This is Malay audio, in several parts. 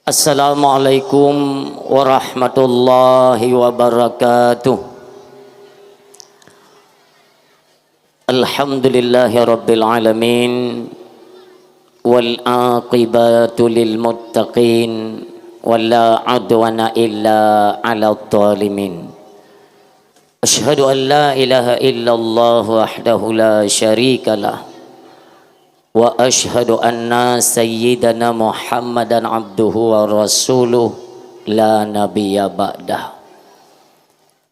Assalamualaikum warahmatullahi wabarakatuh. Alhamdulillahi rabbil alamin wal aqibatu lil muttaqin wala adwana illa 'alal zalimin. Asyhadu an la ilaha illallah wahdahu la syarikalah wa ashhadu anna sayyidana Muhammadan abduhu wa rasuluh la nabiyya ba'dah.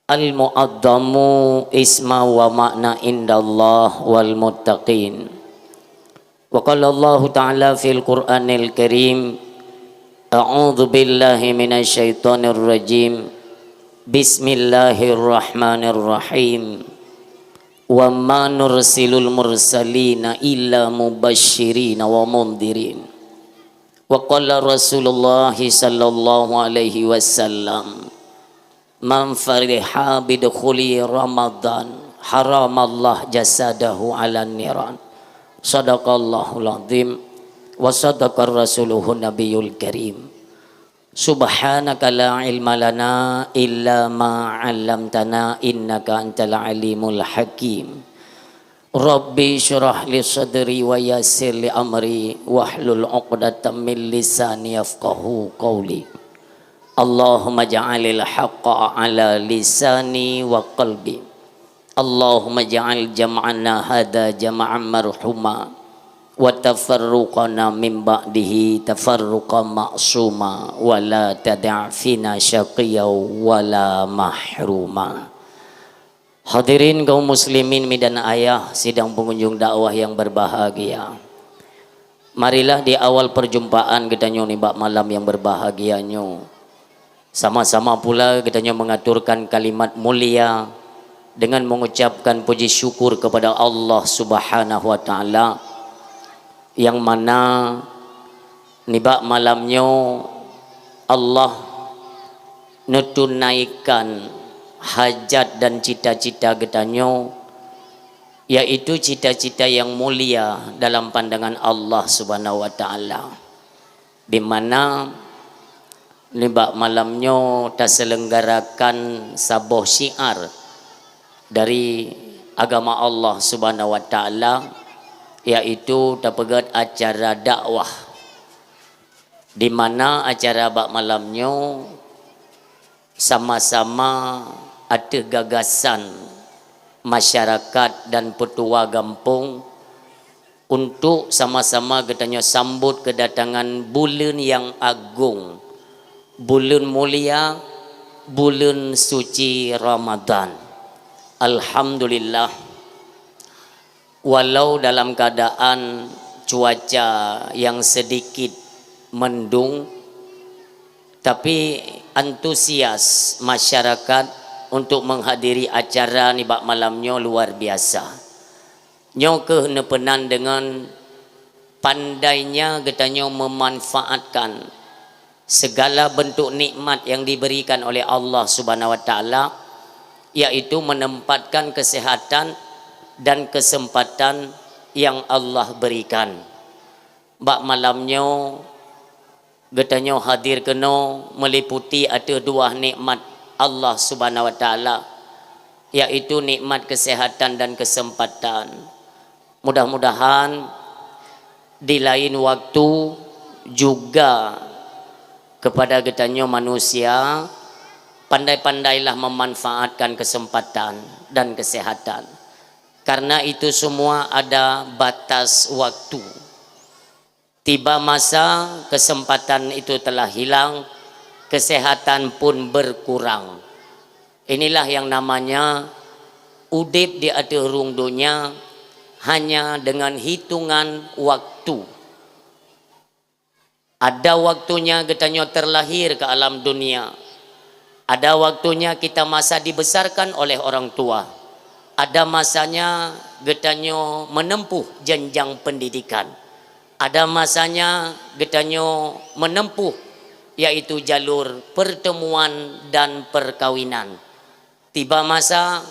Al-mu'addamu isma wa makna indallah wal muttaqin. Wa qala Allah ta'ala fil Qur'anil Karim, a'udzu billahi minasy syaithanir rajim. Bismillahirrahmanirrahim. Wa ma nursilul mursalina illa mubashshirina wa mundhirin. Wa qala Rasulullah sallallahu alaihi wasallam, man fariha bidukhuli Ramadan haramallah jasadahu ala niran. Sadaqallahul azim wa sadaqar rasuluhun nabiyul karim. Subhanaka la ilma lana illa ma 'allamtana innaka antal alimul hakim. Rabbi syrah li sadri wa yassir li amri wahlul 'uqdatam min lisani yafqahu qawli. Allahumma ja'alil haqqa 'ala lisani wa qalbi. Allahumma ja'al jam'ana hadza jam'an marhuma wa tafarruqana min ba'dihi tafarruqan ma'suma wa la tada' fina syaqiyya wa la mahruma. Hadirin kaum muslimin dan ayah sidang pengunjung dakwah yang berbahagia, marilah di awal perjumpaan kita nyoni bak malam yang berbahagianyo sama-sama pula kita mengaturkan kalimat mulia dengan mengucapkan puji syukur kepada Allah Subhanahu wa taala yang mana nibak malamnya Allah netunaikan hajat dan cita-cita getanyo, yaitu cita-cita yang mulia dalam pandangan Allah Subhanahu wa taala, di mana nibak malamnya terselenggarakan sabuh syiar dari agama Allah Subhanahu wa taala, yaitu terpegat acara dakwah, di mana acara bak malamnya sama-sama ada gagasan masyarakat dan petua kampung untuk sama-sama katanya sambut kedatangan bulan yang agung, bulan mulia, bulan suci Ramadan. Alhamdulillah, walau dalam keadaan cuaca yang sedikit mendung, tapi antusias masyarakat untuk menghadiri acara ni bak malamnya luar biasa. Nyo kehenepenan dengan pandainya katanya memanfaatkan segala bentuk nikmat yang diberikan oleh Allah Subhanahu wa taala, yaitu menempatkan kesehatan dan kesempatan yang Allah berikan. Bak malamnya getanya hadir kena meliputi ada dua nikmat Allah Subhanahu wa taala, yaitu nikmat kesehatan dan kesempatan. Mudah-mudahan di lain waktu juga kepada getanya manusia pandai-pandailah memanfaatkan kesempatan dan kesehatan. Karena itu semua ada batas waktu. Tiba masa kesempatan itu telah hilang, kesehatan pun berkurang. Inilah yang namanya udip di akhirung dunia hanya dengan hitungan waktu. Ada waktunya katanya terlahir ke alam dunia. Ada waktunya kita masa dibesarkan oleh orang tua. Ada masanya getanyo menempuh jenjang pendidikan. Ada masanya getanyo menempuh yaitu jalur pertemuan dan perkawinan. Tiba masa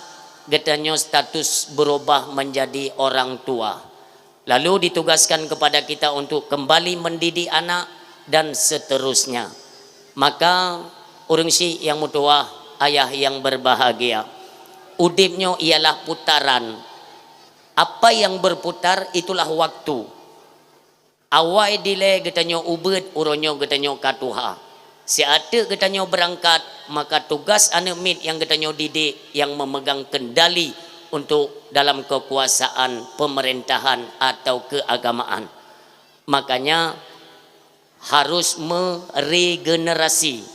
getanyo status berubah menjadi orang tua. Lalu ditugaskan kepada kita untuk kembali mendidik anak dan seterusnya. Maka urang si yang mutuah, ayah yang berbahagia, udipnya ialah putaran. Apa yang berputar itulah waktu. Awai dile getanyo ubed, uronyo getanyo katuha. Si ada getanyo berangkat, maka tugas anemit yang getanyo didik yang memegang kendali untuk dalam kekuasaan pemerintahan atau keagamaan. Makanya harus meregenerasi.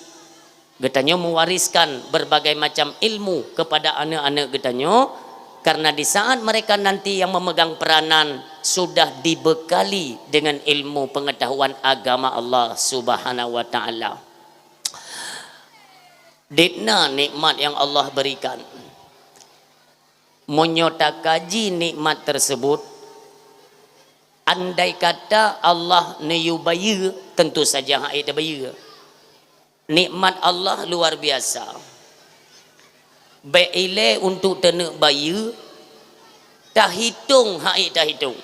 Getanyo mewariskan berbagai macam ilmu kepada anak-anak getanyo, karena di saat mereka nanti yang memegang peranan sudah dibekali dengan ilmu pengetahuan agama Allah Subhanahu wa taala. Ditna nikmat yang Allah berikan. Menyota kaji nikmat tersebut, andai kata Allah neyubaya, tentu saja hak baya. Nikmat Allah luar biasa. Baile untuk tenek baya, tak hitung hak tak hitung.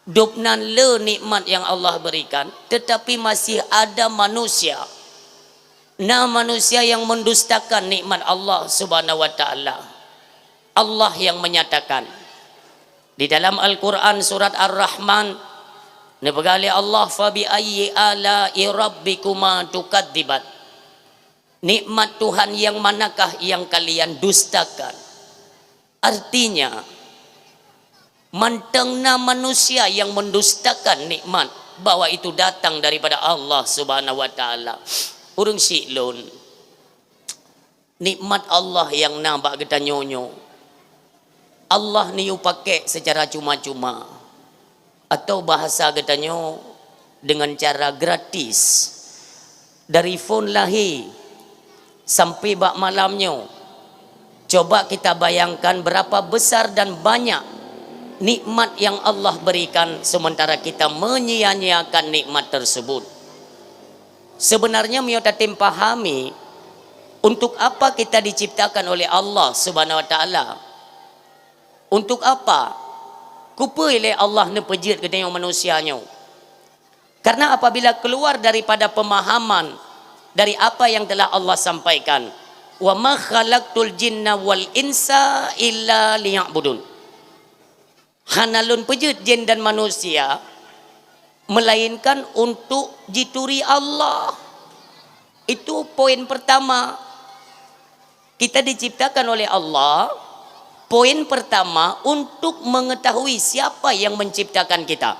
Dupnan le nikmat yang Allah berikan, tetapi masih ada manusia. Nah, manusia yang mendustakan nikmat Allah Subhanahu wa taala. Allah yang menyatakan di dalam Al-Quran surat Ar-Rahman, nebegali Allah, fabi ayyi ala'i rabbikuma tukadziban. Nikmat Tuhan yang manakah yang kalian dustakan? Artinya mantengna manusia yang mendustakan nikmat bahwa itu datang daripada Allah Subhanahu wa taala. Urang siklun nikmat Allah yang nampak kita nyonyo, Allah ni pakai secara cuma-cuma, atau bahasa katanya dengan cara gratis. Dari phone lahir sampai bak malamnya, coba kita bayangkan berapa besar dan banyak nikmat yang Allah berikan, sementara kita menyia-nyiakan nikmat tersebut. Sebenarnya miota tim pahami untuk apa kita diciptakan oleh Allah Subhanahu wa taala. Untuk apa? Kupa ile Allah ne pejit ke tengok manusianya. Karena apabila keluar daripada pemahaman dari apa yang telah Allah sampaikan, wa ma khalaqtul jinna wal insa illa liya'budun. Hanalun pejit jin dan manusia melainkan untuk jituri Allah. Itu poin pertama. Kita diciptakan oleh Allah, poin pertama untuk mengetahui siapa yang menciptakan kita.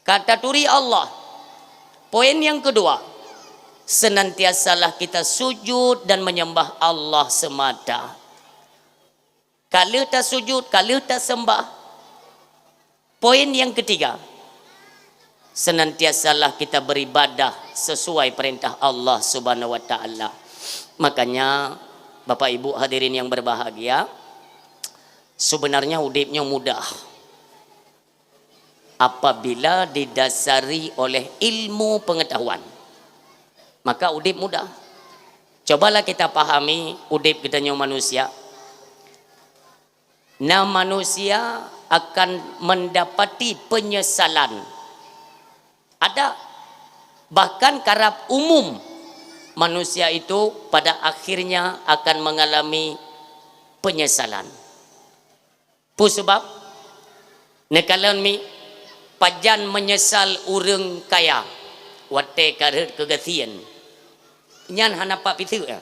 Kata turi Allah. Poin yang kedua, senantiasalah kita sujud dan menyembah Allah semata. Kalau tak sujud, kalau tak sembah. Poin yang ketiga, senantiasalah kita beribadah sesuai perintah Allah Subhanahu wa taala. Makanya Bapak Ibu hadirin yang berbahagia, sebenarnya hidupnya mudah apabila didasari oleh ilmu pengetahuan. Maka hidup mudah. Cobalah kita pahami hidup kita manusia. Nah, manusia akan mendapati penyesalan. Ada bahkan karab umum manusia itu pada akhirnya akan mengalami penyesalan. Pu sebab nekalan mi pajan menyesal urang kaya wate karet kegasian. Nyan hanapa pitu ya.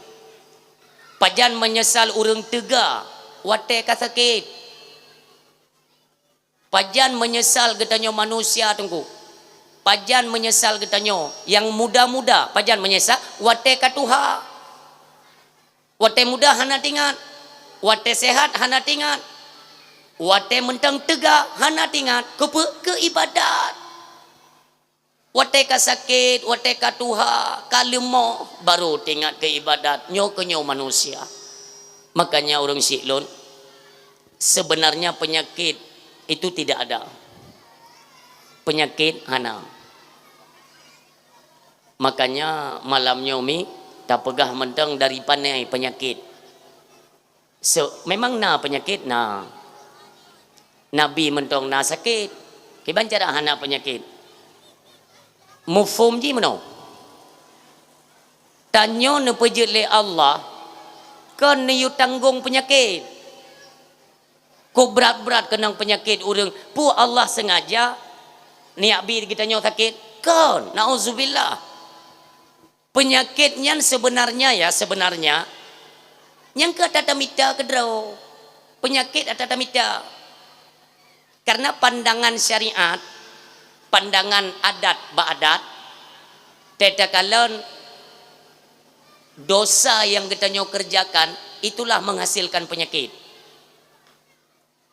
Pajan menyesal urang tega wate kasakit. Pajan menyesal getanyo manusia tunggu. Pajan menyesal getanyo yang muda-muda, pajan menyesal wate katuha. Wate muda hana tingat, wate sehat hana tingat, wate mentang tega hana tingat ke ibadat. Wate kasakit, wate katuha, kalemo baru tingat ke ibadat, nyo kenyo manusia. Makanya orang siklon, sebenarnya penyakit itu tidak ada. Penyakit hana. Makanya malamnya mi tak pegah mentang dari panai penyakit. Memang na penyakit na. Nabi mentang na sakit. Kiban cara hana penyakit. mufhum ji mano tanyo ne pejut le Allah kan ni yu tanggung penyakit ko berat-berat kenang penyakit urang pu Allah sengaja niak bi kita nyo sakit kan nauzubillah penyakitnya sebenarnya yang ke tatamita kedrau penyakit atatamita karena pandangan syariat pandangan adat ba'adat tetakalon dosa yang kita nyo kerjakan itulah menghasilkan penyakit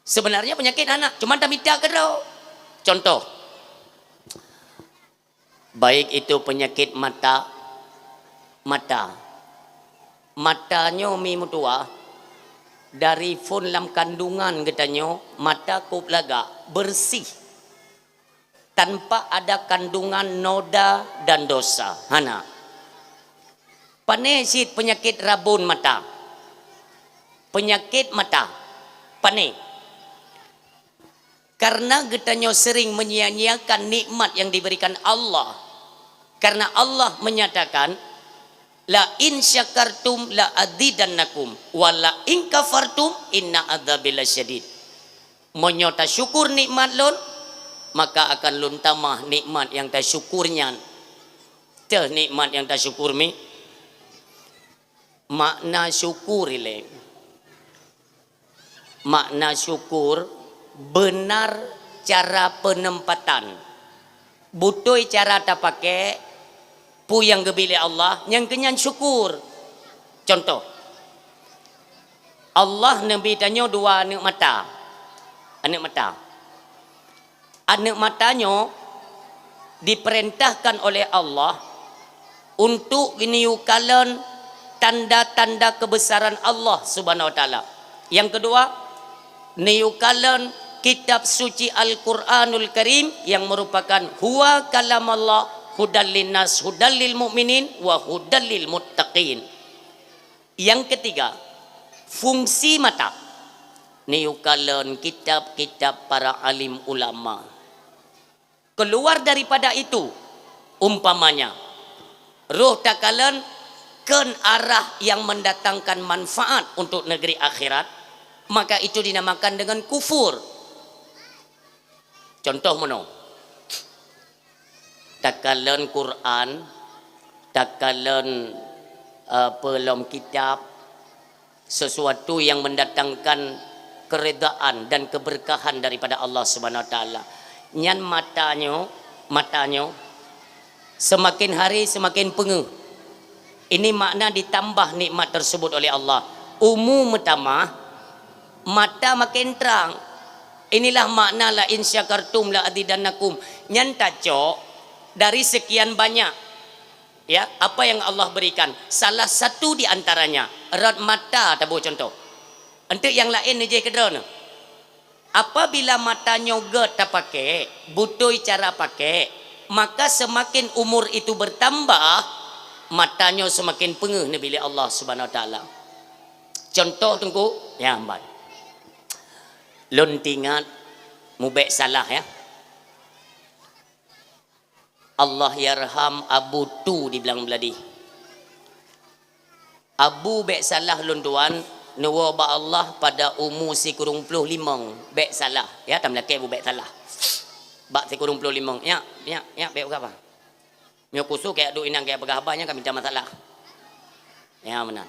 sebenarnya penyakit anak cuma tamita kedrau contoh baik itu penyakit matanya mi mutua dari fun lam kandungan katanya mata kup laga bersih tanpa ada kandungan noda dan dosa hana panesit penyakit rabun mata penyakit mata pane karena katanya sering menyia-nyiakan nikmat yang diberikan Allah karena Allah menyatakan la in syakartum la azidannakum wa la in kafartum inna adzabi lasyadid menyota syukur nikmat lon maka akan lun tamah nikmat yang tak syukurnya teh nikmat yang tak syukur mi makna syukur ile makna syukur benar cara penempatan butuh cara tak pakai pu yang gebili Allah yang kenyan syukur contoh Allah nabi tanya dua anak matanya diperintahkan oleh Allah untuk meniukalan tanda-tanda kebesaran Allah subhanahu wa ta'ala yang kedua niukalan kitab suci Al-Quranul Karim yang merupakan huwa kalam Allah hudal linnas hudal lil mu'minin wa hudal lil muttaqin yang ketiga fungsi mata niukalan kitab-kitab para alim ulama keluar daripada itu umpamanya roh takalan ken arah yang mendatangkan manfaat untuk negeri akhirat maka itu dinamakan dengan kufur contoh mana takalan Quran takalan pelom kitab sesuatu yang mendatangkan keredaan dan keberkahan daripada Allah Subhanahu wa taala nyan matanya semakin hari semakin pengeh ini makna ditambah nikmat tersebut oleh Allah umum utama mata makin terang inilah makna la in syakartum la azidannakum nyan taco dari sekian banyak ya apa yang Allah berikan salah satu di antaranya erat mata tabu contoh untuk yang lain aja kedrona apabila matanya get tak pakai butuh cara pakai maka semakin umur itu bertambah matanya semakin pengeh bila Allah Subhanahu wa taala contoh tunggu ya ambat lon tingat mubek salah ya Allah yarham Abu tu di belang beladi Abu bek salah lunduan nuwa ba Allah pada umur si kurung puluh limang bek salah ya tam laki Abu bek salah bak si kurung puluh limang ya bek apa mio kusu kayak do inang kayak begabanya kami minta masalah ya benar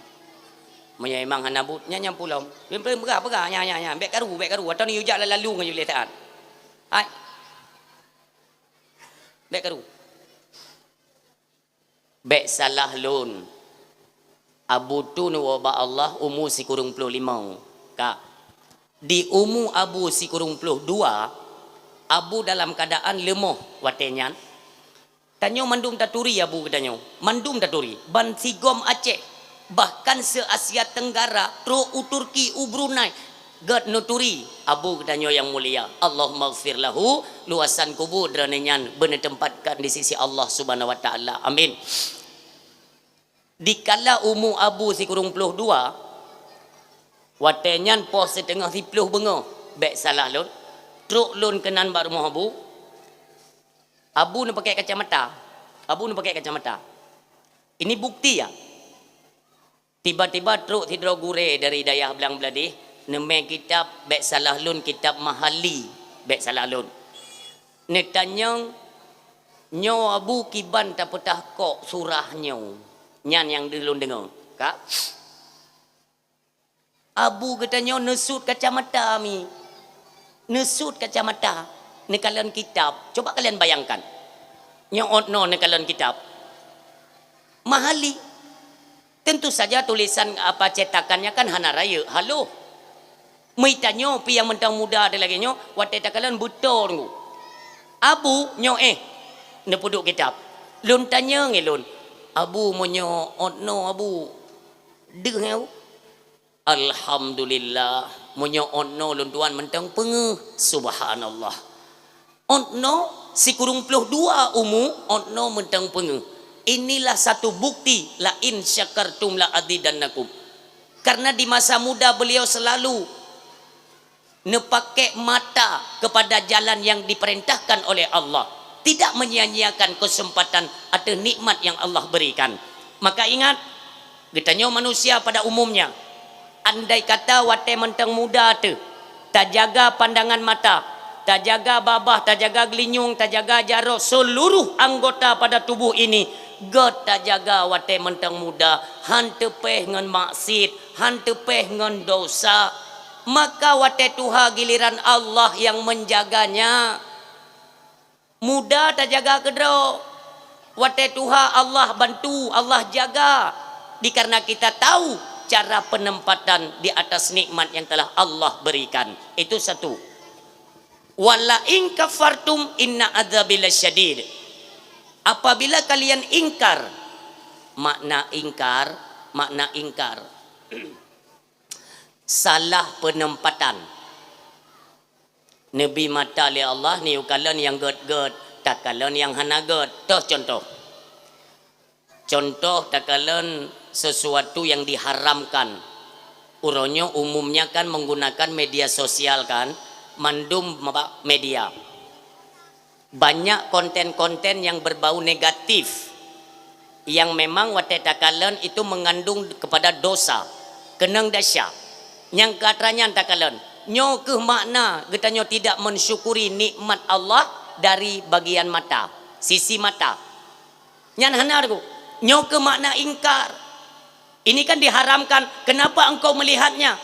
Maya emang hanabut nya pulau bempel bega nya bek karu atau ni ujak lalu ngayu letaan ai bek karu bek salah lun Abu tu nuwa Allah umur si kurung puluh limau kak di umur Abu si kurung puluh dua Abu dalam keadaan lemah watenyan tanyo mandum taturi Abu katanya mandum taturi ban sigom Aceh bahkan se Asia Tenggara tro Turki Brunei gad nuturi Abu katanya yang mulia Allahumma ighfir lahu luasan kubur dranenyan bener tempatkan di sisi Allah Subhanahu wa taala amin dikala umur Abu si kurung puluh dua watenyan pos setengah si puluh bengo bek salah lun truk lun kenan bar rumah Abu ni pakai kacamata Abu ni pakai kacamata. Ini bukti ya. Tiba-tiba truk tidro gure dari dayah belang beladih. Nemeh kitab bek salah lun kitab mahali bek salah lun. Netanyang nyo abu kiban tak petah kok surah nyo. Nyan yang dilun dengar. Kak. Abu katanya nesut kacamata mi. Nesut kacamata. Ni kalian kitab. Coba kalian bayangkan. Nyo otno ni kalian kitab. Mahali. Tentu saja tulisan apa cetakannya kan hana raya. Halo. Meitanyo pi yang mentang muda ada lagi nyo. Watai takalan betul ngu. Abu nyo ne puduk kitab. Lun tanya ngelun. Abu monyo otno abu. Dengar. Alhamdulillah. Monyo otno lun tuan mentang pengeh. Subhanallah. Otno si kurung puluh dua otno mentang pengeh. Inilah satu bukti la in syakartum la azidannakum. Karena di masa muda beliau selalu nepakai mata kepada jalan yang diperintahkan oleh Allah, tidak menyia-nyiakan kesempatan atau nikmat yang Allah berikan. Maka ingat, getanya manusia pada umumnya, andai kata wate mentang muda tu tak jaga pandangan mata, tak jaga babah, tak jaga gelinyung, tak jaga jarok, seluruh anggota pada tubuh ini God tak jaga wate mentang muda, hantepeh ngan maksud, hantepeh ngan dosa, maka wate tuha giliran Allah yang menjaganya. Muda tak jaga kedro, wate tuha Allah bantu, Allah jaga. Dikarena kita tahu cara penempatan di atas nikmat yang telah Allah berikan. Itu satu. Wala in kafartum inna adzabi lasyadid. Apabila kalian ingkar, makna ingkar salah penempatan. Nabi mata li Allah ni ukalan yang god takalan yang hana god. Toh contoh takalan sesuatu yang diharamkan. Uronyo umumnya kan menggunakan media sosial kan, mandum media. Banyak konten-konten yang berbau negatif yang memang wate takalan itu mengandung kepada dosa kenang dasya yang katranya takalan nyo ke makna getanyo tidak mensyukuri nikmat Allah dari bagian mata, sisi mata nyan hanarku nyo ke makna ingkar. Ini kan diharamkan, kenapa engkau melihatnya?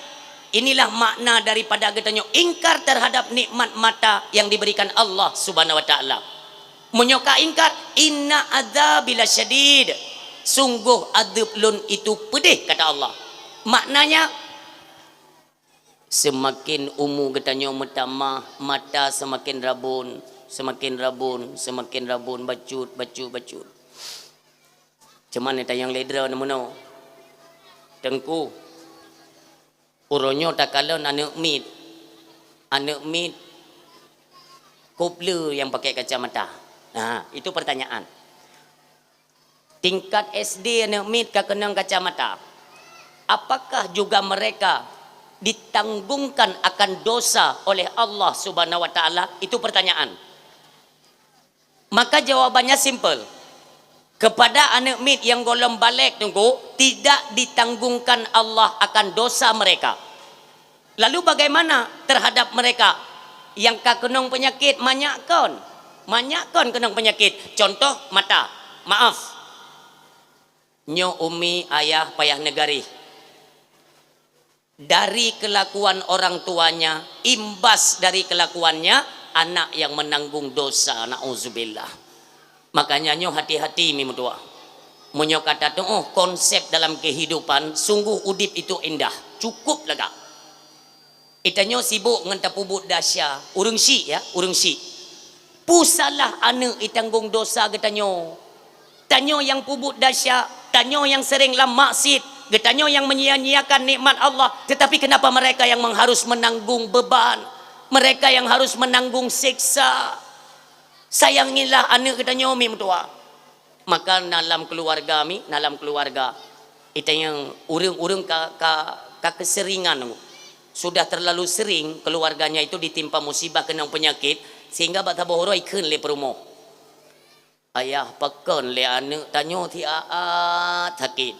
Inilah makna daripada getanyo ingkar terhadap nikmat mata yang diberikan Allah Subhanahu wa taala. Menyoka ingkar, inna adzabil syadid. Sungguh adab lun itu pedih kata Allah. Maknanya semakin umur getanyo metamah, mata semakin rabun, bacut. Cuman eta yang ledra namuno. Tengku uronyo takalan anak mit kopler yang pakai kacamata. Nah, itu pertanyaan. Tingkat SD anak mit kenang kacamata. Apakah juga mereka ditanggungkan akan dosa oleh Allah Subhanahu wa taala? Itu pertanyaan. Maka jawabannya simple. Kepada anak mit yang golong balik tunggu, tidak ditanggungkan Allah akan dosa mereka. Lalu bagaimana terhadap mereka yang kenang penyakit? Manyakkan kenang penyakit. Contoh mata. Maaf. Nyo umi ayah payah negari. Dari kelakuan orang tuanya, imbas dari kelakuannya, anak yang menanggung dosa. Na'udzubillah. Makanya nyo hati-hati mi mutua. Menyo kata tu, konsep dalam kehidupan sungguh udip itu indah. Cukup lega. Itanyo sibuk dengan tapubut dasya. Urung si. Pusalah anak itanggung dosa getanyo. Tanyo yang pubut dasya, tanyo yang sering lam maksud, getanyo yang menyia-nyiakan nikmat Allah. Tetapi kenapa mereka yang harus menanggung beban? Mereka yang harus menanggung siksa. Sayangilah anak getanyo mi mutua. Maka dalam keluarga itu yang urung keseringan sudah terlalu sering keluarganya itu ditimpa musibah kenang penyakit sehingga bata bohoro ikun le perumo. ayah pekan le anak tanya ti sakit.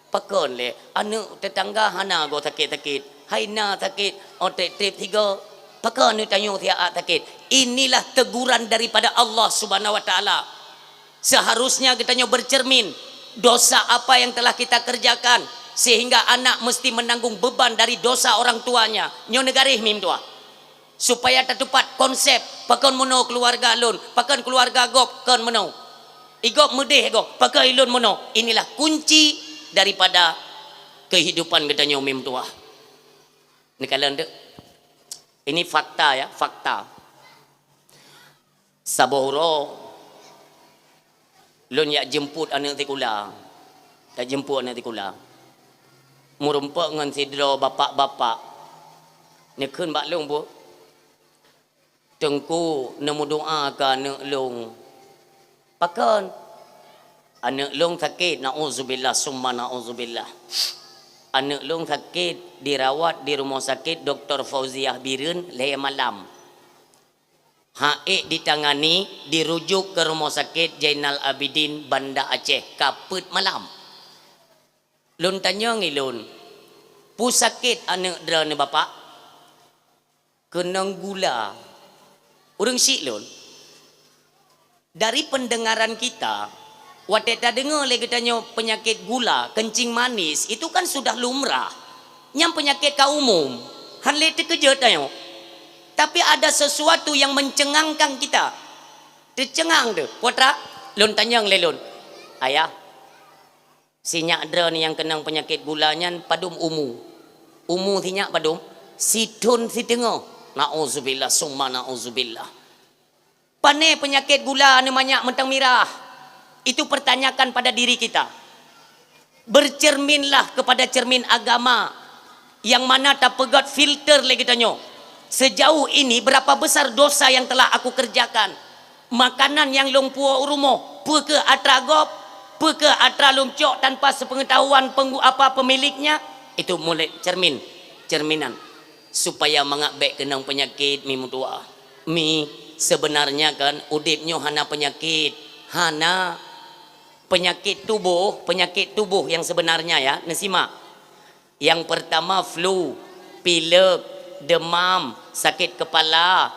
Pekan le anak tetangga hana go sakit-sakit. Haina sakit, trip 3. Pekan ni tanya ti sakit. Inilah teguran daripada Allah Subhanahu wa taala. Seharusnya kita bercermin dosa apa yang telah kita kerjakan sehingga anak mesti menanggung beban dari dosa orang tuanya. Nyo negarih mim tua. Supaya terdapat konsep pakan mono keluarga lun, pakan keluarga gop kan mono. Igop mudih gop, pakai lun mono. Inilah kunci daripada kehidupan kita nyo mim tua. Ini kalian dek. Ini fakta ya, fakta. Sabohro lun yak jemput anak tikula. Tak jemput anak tikula. Murumpak dengan sidro bapak-bapak. Ni kun bak long bu. Tengku nemu doa ke anak long. Pakan anak long sakit, nauzubillah summa nauzubillah. Anak long sakit dirawat di rumah sakit Dr. Fauziah Birun leh malam. Haik ditangani dirujuk ke rumah sakit Jainal Abidin Banda Aceh kaput malam. Lun tanya ngi lun, pu sakit anak dera ni bapak? Kenang gula. Urang sik lun. Dari pendengaran kita, waktu kita dengar lagi tanya penyakit gula, kencing manis, itu kan sudah lumrah. Yang penyakit ka umum. Han le terkejut tanya. Tapi ada sesuatu yang mencengangkan kita. Tercengang tu. Putra, lun tanya le lun. Ayah, si nyak dera ni yang kenang penyakit gulanya padum umu. Umu si nyak padum. Si tun si tengah. Na'udzubillah summa na'udzubillah. Pane penyakit gula ni banyak mentang mirah. Itu pertanyakan pada diri kita. Bercerminlah kepada cermin agama. Yang mana tak pegat filter lagi tanya. Sejauh ini berapa besar dosa yang telah aku kerjakan. Makanan yang long puak rumah. Pe ke atragop. Pe ke atralum cok tanpa sepengetahuan pemiliknya. Itu mulai cerminan. Supaya mengabek kenang penyakit mi mutua. Mi sebenarnya kan udipnya hana penyakit. Hana penyakit tubuh yang sebenarnya ya. Nasimak. Yang pertama flu, pilek, demam, sakit kepala,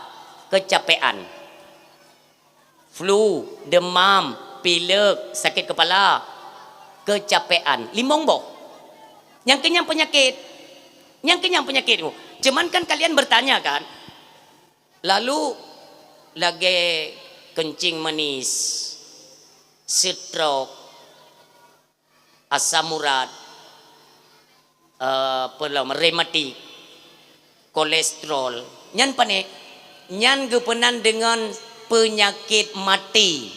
kecapean. Flu, demam, pilek, sakit kepala, kecapean. Limong boh. Yang kenyang penyakit. Yang kenyang penyakit. Cuman kan kalian bertanya kan. Lalu lagi kencing manis, stroke, asam urat, rematik, kolesterol. Nyan pane, nyan gepenan dengan penyakit mati.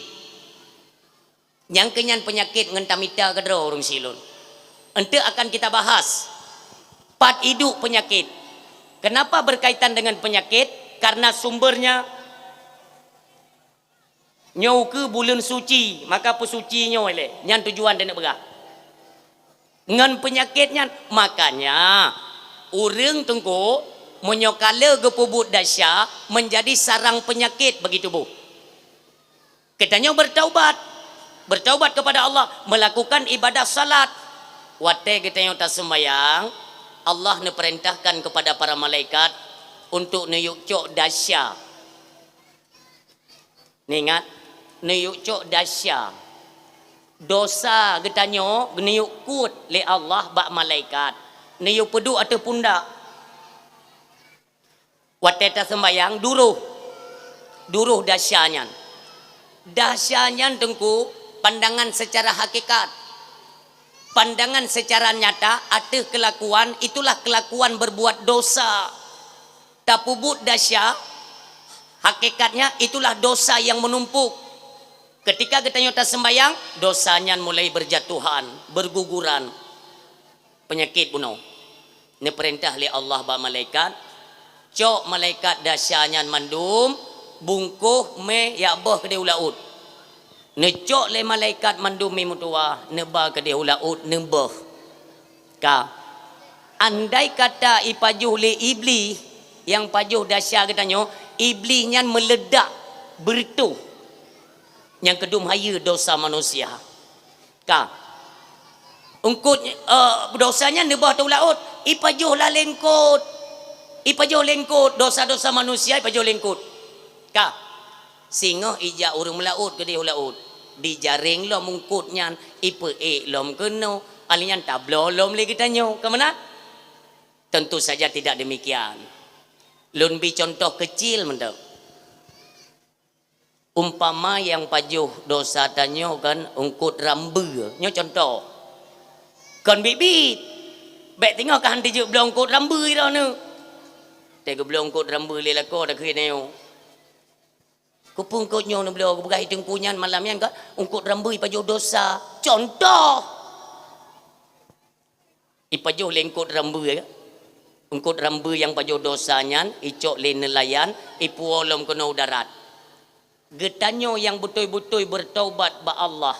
Yang kenyan penyakit ngentamita kedro orang silun. Ente akan kita bahas. Pat hidup penyakit. Kenapa berkaitan dengan penyakit? Karena sumbernya nyau ke bulan suci, maka pesuci nyau le. Nyan tujuan dan berah. Ngan penyakitnya, makanya orang tengku menyokala gepubut dasya menjadi sarang penyakit bagi tubuh. Katanya bertaubat kepada Allah, melakukan ibadah salat. Wate katanya tak sembayang, Allah ne perintahkan kepada para malaikat untuk neyuk cok dasya. Ingat, neyuk cok dasya. Dosa getanyo neyuk kut le Allah bak malaikat. Neyuk pedu atau pundak. Wateta sembayang duruh dasyanya. Dasyanya tengku pandangan secara hakikat. Pandangan secara nyata ada kelakuan, itulah kelakuan berbuat dosa. Tapubut dasya hakikatnya itulah dosa yang menumpuk. Ketika kita nyata sembayang, dosanya mulai berjatuhan, berguguran. Penyakit bunuh. Ini perintah oleh Allah ba malaikat. Cok malaikat dasyanya mandum, bungkuh me ya bah ke dia ulaut. Necok le malaikat mandum mi mutua, neba ke dia ulaut nebah. Ka. Andai kata ipajuh le iblis yang pajuh dasya katanya, iblisnya meledak bertuh. yang kedum haya dosa manusia ka ungkut dosanya nebah tu laut ipajuh lah lengkut dosa-dosa manusia ipajuh lengkut ka singoh ija urang melaut ke dia laut dijaring lo mungkutnya ipe lom keno alian tablo lom lagi tanyo ke mana tentu saja tidak demikian lun bi contoh kecil mendak umpama yang pajuh dosa tanyo kan ungkut rambe nyo contoh kon bibit bek tengok kan dijuk belum ungkut rambe ira nu tega belum ungkut rambe le lako dak kene kupung kotnyo nu beliau begai teng punyan malam yang ka ungkut rambe pajuh dosa contoh ipajuh lengkut rambe ya ungkut rambe yang pajuh dosanya icok le nelayan ipuolom kono darat getanyo yang betul-betul bertaubat ba Allah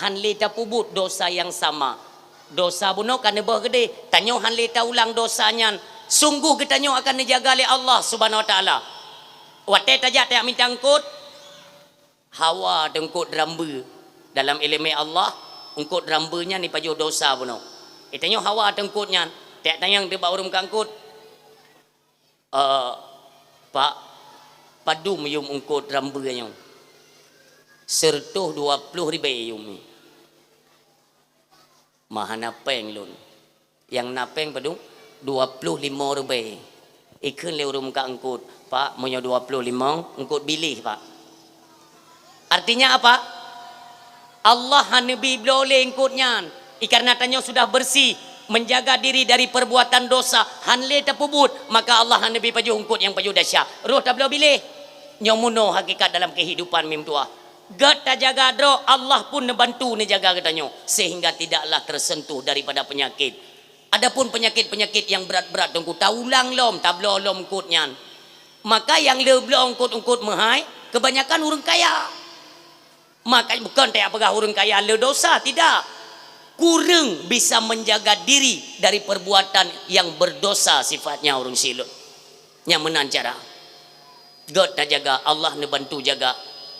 hanle ta pubut dosa yang sama dosa buno kan nebah gede tanyo hanle ta ulang dosanya sungguh getanyo akan dijaga oleh Allah Subhanahu wa taala wate tajak tak minta angkut hawa dengkut rambe dalam ilmu Allah ungkut rambenya ni pajuh dosa buno itanyo hawa dengkutnya tak tanyang dia bawa kangkut pak padum yum ungkut rambenya sertuh 20 ribu yum maha napeng lun yang napeng padum 25 ribu ikun le urum ka angkut pak monyo 25 angkut bilih pak artinya apa Allah hanabi boleh angkutnya karena tanyo sudah bersih menjaga diri dari perbuatan dosa hanle tapubut maka Allah hanabi pajuh angkut yang pajuh dahsyat roh tak boleh bilih nyomuno hakikat dalam kehidupan mim tua gat ta jaga dro Allah pun nebantu ne jaga getanyo sehingga tidaklah tersentuh daripada penyakit. Adapun penyakit-penyakit yang berat-berat dongku taulang lom tablo lom kutnya. Maka yang leblo ungkut mahai kebanyakan orang kaya. Maka bukan tak apakah orang kaya le dosa tidak. Kurang bisa menjaga diri dari perbuatan yang berdosa sifatnya orang silut. Yang menancara. God tak jaga, Allah ne bantu jaga.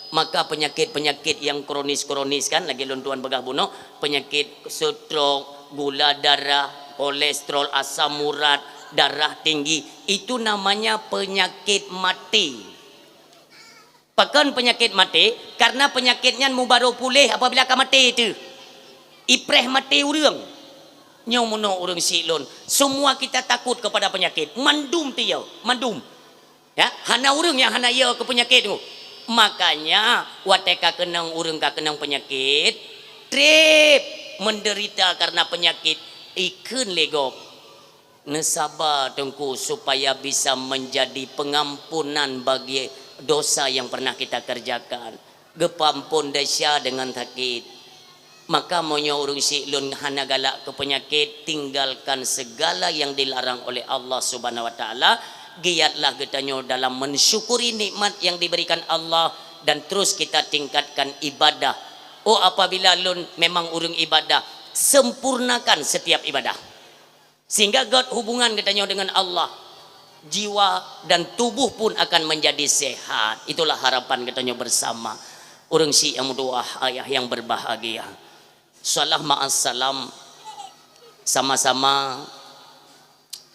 Maka penyakit-penyakit yang kronis-kronis kan lagi lontuan begah bunuh, penyakit stroke, gula darah, kolesterol, asam urat, darah tinggi, itu namanya penyakit mati. Pakan penyakit mati karena penyakitnya mu baru pulih apabila ka mati itu. Ipreh mati urang. Nyomono urang silon. Semua kita takut kepada penyakit. Mandum tiau, mandum. Ya, hana urang yang hana ia ke penyakit tu. Makanya wateka kenang urang ka kenang penyakit trip menderita karena penyakit ikun legok nesaba tengku supaya bisa menjadi pengampunan bagi dosa yang pernah kita kerjakan gepampun dasya dengan sakit maka monyo urang silun hana galak ke penyakit tinggalkan segala yang dilarang oleh Allah Subhanahu wa taala giatlah getanyo dalam mensyukuri nikmat yang diberikan Allah dan terus kita tingkatkan ibadah. Oh apabila lun memang urung ibadah, sempurnakan setiap ibadah. Sehingga God hubungan getanyo dengan Allah. Jiwa dan tubuh pun akan menjadi sehat. Itulah harapan getanyo bersama. Urang si yang doa ayah yang berbahagia. Salam ma'as salam sama-sama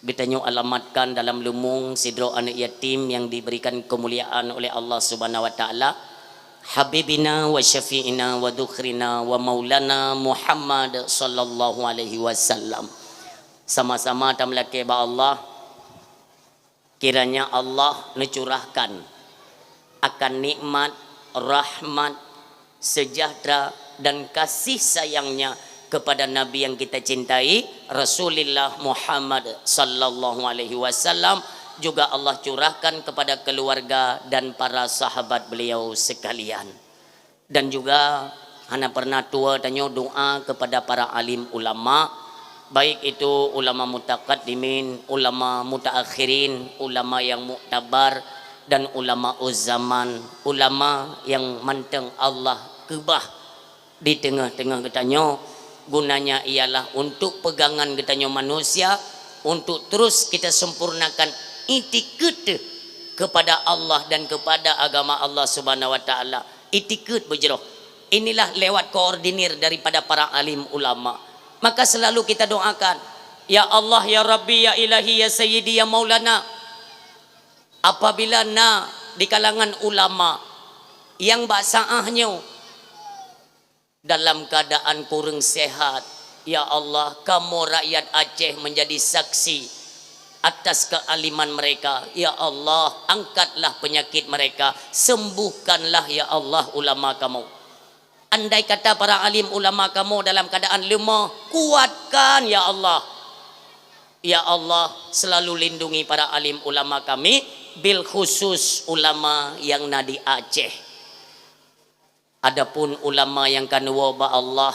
Getanyo alamatkan dalam lumung sidro anak yatim yang diberikan kemuliaan oleh Allah Subhanahu wa taala. Habibina wa syafi'ina wa dukhrina wa maulana Muhammad sallallahu alaihi wasallam. Sama-sama tamlake ba Allah kiranya Allah necurahkan akan nikmat, rahmat, sejahtera dan kasih sayangnya kepada Nabi yang kita cintai Rasulullah Muhammad sallallahu alaihi wasallam, juga Allah curahkan kepada keluarga dan para sahabat beliau sekalian. Dan juga hana pernah tua tanya doa kepada para alim ulama, baik itu ulama mutaqaddimin, ulama mutaakhirin, ulama yang muktabar dan ulama uzzaman, ulama yang manteng Allah kebah di tengah-tengah getanyo. Gunanya ialah untuk pegangan getanyo manusia, untuk terus kita sempurnakan itikat kepada Allah dan kepada agama Allah Subhanahu wa taala. itikad berjeroh. Inilah lewat koordinir daripada para alim ulama. Maka selalu kita doakan, ya Allah, ya Rabbi, ya Ilahi, ya Sayyidi, ya Maulana. Apabila di kalangan ulama yang basaahnya dalam keadaan kurang sehat, ya Allah, kamu rakyat Aceh menjadi saksi atas kealiman mereka. Ya Allah, angkatlah penyakit mereka, sembuhkanlah ya Allah ulama kamu. Andai kata para alim ulama kamu dalam keadaan lemah, kuatkan ya Allah. Ya Allah, selalu lindungi para alim ulama kami, bil khusus ulama yang di Aceh. Adapun ulama yang kanwa ba Allah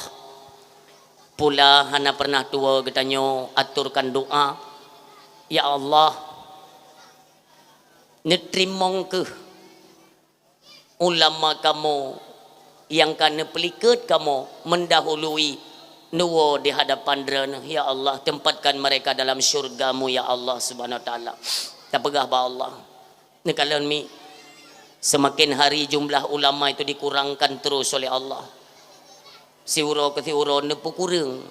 pula hana pernah tua getanyo aturkan doa, ya Allah, netrimong ke ulama kamu yang kana pelikat kamu mendahului nuwo di hadapan derana. Ya Allah, tempatkan mereka dalam syurgamu ya Allah subhanahu wa ta'ala. Tak pegah ba Allah. Ni kalau mi semakin hari jumlah ulama itu dikurangkan terus oleh Allah. Siuro ke siuro nepu kurang.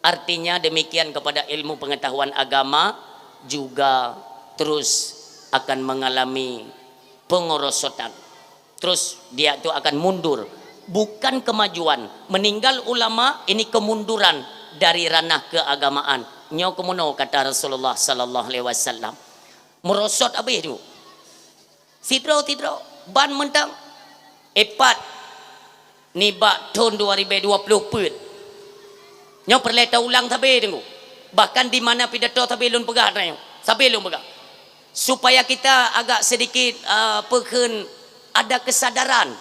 Artinya demikian kepada ilmu pengetahuan agama juga terus akan mengalami pengerosotan. Terus dia itu akan mundur. Bukan kemajuan. Meninggal ulama ini kemunduran dari ranah keagamaan. Nyo kemuno kata Rasulullah sallallahu alaihi wasallam. Merosot apa itu? Tidro ban mentang epat ni bak tahun 2020 put. Nyo perleta ulang tabe tengok. Bahkan di mana pidato tabe lun pegah nyo. Sabe lun pegah. Supaya kita agak sedikit peken ada kesadaran.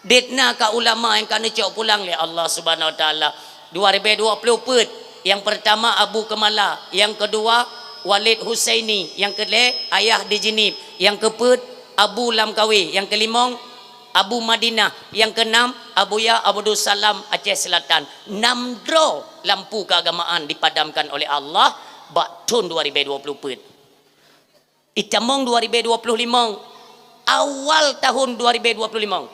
Detna ka ulama yang kena cok pulang oleh Allah Subhanahu wa taala 2020 put. Yang pertama Abu Kemala, yang kedua Walid Husaini, yang kedua ayah di Jinib, yang keput Abu Lamkawi, yang kelimong Abu Madinah, yang keenam Abu Ya Abdul Salam Aceh Selatan. 6 draw lampu keagamaan dipadamkan oleh Allah bak tahun 2020 put. Itamong 2025 awal tahun 2025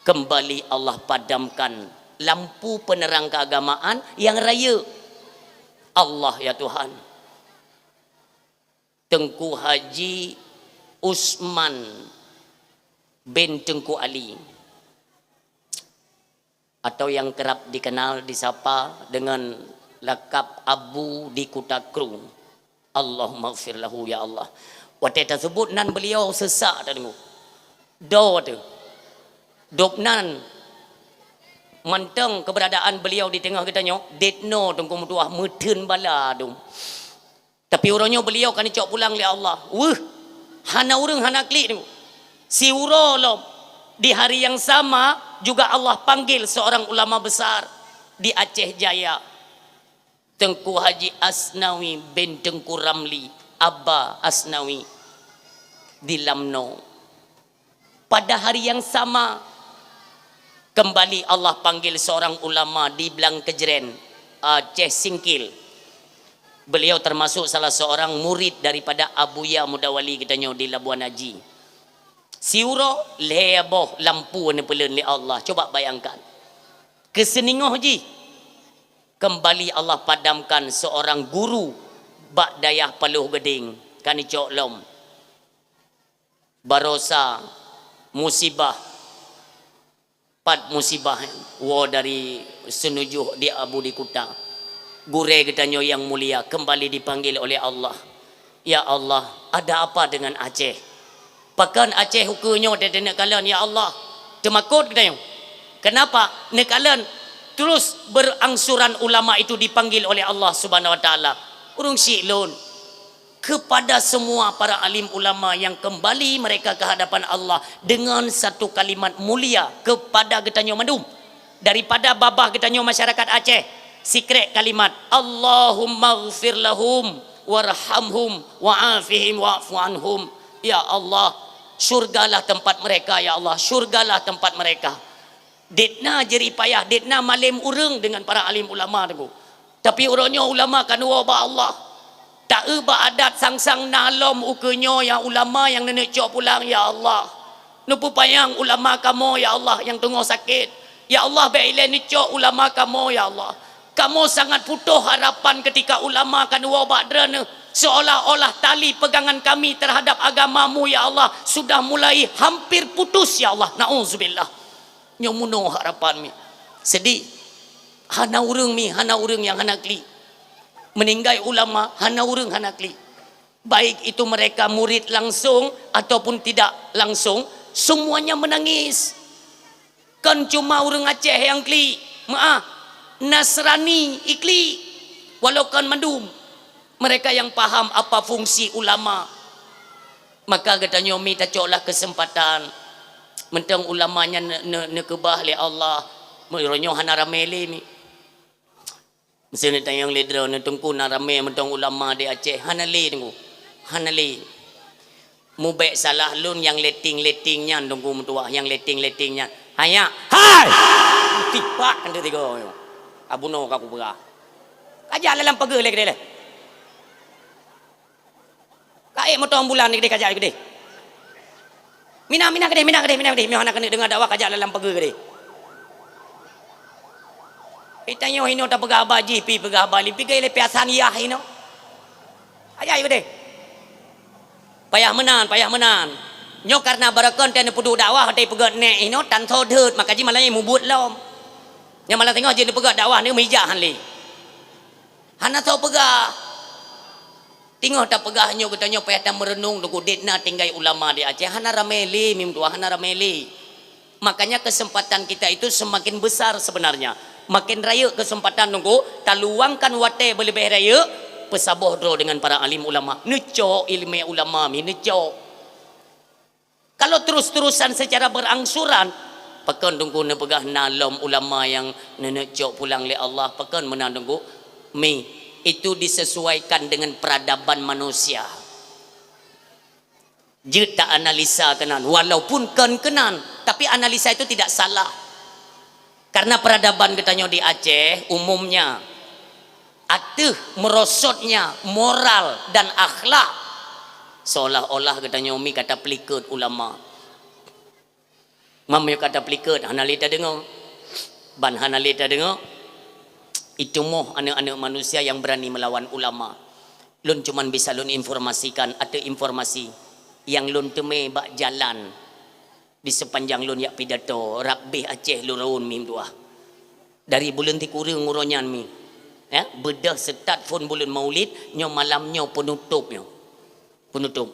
kembali Allah padamkan lampu penerang keagamaan yang raya. Allah ya Tuhan. Tengku Haji Usman bin Tengku Ali, atau yang kerap dikenal disapa dengan lakap Abu di Kutakru. Allahumma ighfir lahu ya Allah. Waktu tersebut nan beliau sesak tadi. Do tu. Doknan manteng keberadaan beliau di tengah katanya detno tengku mutuah meten bala dong. Tapi orangnya beliau kan cok pulang oleh Allah. Hana urang hana klik tu. Si urolom di hari yang sama juga Allah panggil seorang ulama besar di Aceh Jaya. Tengku Haji Asnawi bin Tengku Ramli, Abba Asnawi di Lamno. Pada hari yang sama kembali Allah panggil seorang ulama di Belang Kejeren, Aceh Singkil. Beliau termasuk salah seorang murid daripada Abu Ya Mudawali katanya di Labuan Haji. Siuro leboh lampu ni pelen li Allah. Coba bayangkan. Keseningoh ji. Kembali Allah padamkan seorang guru bak dayah Paluh Geding, kani cok lom. Barosa musibah musibah dari senujuh di Abu di Kuta. Gure getanyo yang mulia kembali dipanggil oleh Allah. Ya Allah, ada apa dengan Aceh? Pakan Aceh hukumnya ada nekalan ya Allah. Temakut getanyo. Kenapa? Nekalan terus berangsuran ulama itu dipanggil oleh Allah Subhanahu wa taala. Urung syi'lun kepada semua para alim ulama yang kembali mereka ke hadapan Allah dengan satu kalimat mulia kepada getanyo mandum daripada babah getanyo masyarakat Aceh. Secret kalimat Allahumma ighfir lahum warhamhum wa'afihim wa'fu anhum. Ya Allah, syurgalah tempat mereka ya Allah, syurgalah tempat mereka. Detna jeri payah, detna malim urang dengan para alim ulama tu. Tapi orangnya ulama kan ba Allah. Tak ba adat sang-sang nalom ukenyo yang ulama yang nenek cok pulang ya Allah. Nupu payang ulama kamu ya Allah yang tengah sakit. Ya Allah beilai ni cok ulama kamu ya Allah. Kamu sangat butuh harapan ketika ulama kan wabak drana. Seolah-olah tali pegangan kami terhadap agamamu ya Allah sudah mulai hampir putus ya Allah. Na'udzubillah. Nyomuno harapan mi. Sedih. Hana urang mi, hana urang yang hana kli. Meninggai ulama, hana urang hana kli. Baik itu mereka murid langsung ataupun tidak langsung, semuanya menangis. Kan cuma orang Aceh yang kli. Maaf, Nasrani ikli. Walau kan mandum. Mereka yang paham apa fungsi ulama. Maka katanya mi tak coklah kesempatan. Mentang ulamanya nekebah le Allah. Meronyo hana ramele mi. Mesti nak tanya yang leader nak tunggu nak ramai mentang ulama di Aceh. Hana le tunggu. Hana le. Mu baik salah lun yang leting-letingnya tunggu mentua yang leting-letingnya. Hanya. Hai. Tipak kan tu tiga. Abuno kaku berah. Kajak dalam pegel lagi dia. Kaik motor ambulan ni gede kajak gede. Mina gede. Mihana kena dengar dakwah kajak dalam pegel gede. Itanya hino tak pegah baji pi pegah bali pi gele piasan yah hino. Kajak gede. Payah menan. Nyo karena barakon ten pudu dakwah hati pegah nek hino tan thodut makaji malai mubut lom. Yang malah tengok je pegah dakwah ni mijak han le. Hana tahu pegah. Tengok tak pegahnya katanya payah tak merenung duku ditna tinggai ulama di Aceh. Hana rameli mim tua hana rameli. Makanya kesempatan kita itu semakin besar sebenarnya. Makin raya kesempatan nunggu taluangkan wate berlebih raya pesaboh dro dengan para alim ulama. Necok ilmu ulama mi necok. Kalau terus-terusan secara berangsuran pekan tunggu ne pegah nalom ulama yang necok pulang le Allah pekan menandunggu mi itu disesuaikan dengan peradaban manusia. Jeta analisa kenan walaupun kenan tapi analisa itu tidak salah. Karena peradaban katanya di Aceh umumnya atuh merosotnya moral dan akhlak seolah-olah katanya umi kata pelikut ulama. Mamnya kata pelikut hanalita dengar. Ban hanalita dengar. Itu moh anak-anak manusia yang berani melawan ulama. Lun cuman bisa lun informasikan ada informasi yang lun teme bak jalan di sepanjang lun yak pidato Rabbih Aceh lurun mim dua. Dari bulan tikurang nguronyan mi. Ya, bedah setat phone bulan Maulid nyo malamnya penutupnya. Penutup.